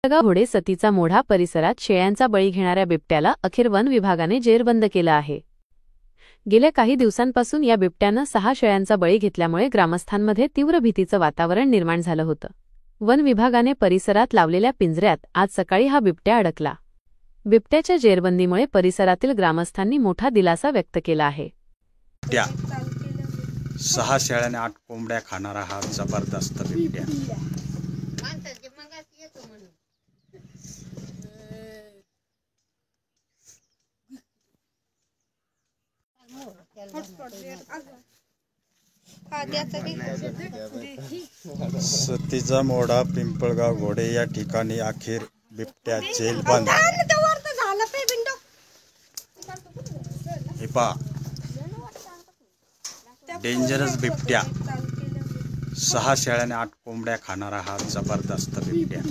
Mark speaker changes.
Speaker 1: पिंपळगाव घोडे सतीचा मोढा परिसरात शेळ्यांचा बळी घेणाऱ्या बिबट्याला अखेर वन विभागाने जेरबंद केलं आहे। गेल्या काही दिवसांपासून या बिबट्यानं 6 शेळ्यांचा बळी घेतल्यामुळे ग्रामस्थांमध्ये तीव्र भीतीचं वातावरण निर्माण झालं होतं। वन विभागाने परिसरात लावलेल्या पिंजऱ्यात आज सकाळी हा बिबट्या अडकला। बिबट्याच्या जेरबंदीमुळे परिसरातील ग्रामस्थांनी मोठा दिलासा व्यक्त केला आहे।
Speaker 2: 6 शेळ्या आणि 8 कोंबड्या खाणारा हा जबरदस्त बिबट्या। सतीचा मोढा पिंपळगाव घोडे या ठिकाणी अखेर बिबट्या जेलबंद। हे पहा, डेंजरस बिबट्या। 6 शेळ्या आणि 8 कोंबड्या खाणारा हा जबरदस्त बिबट्या।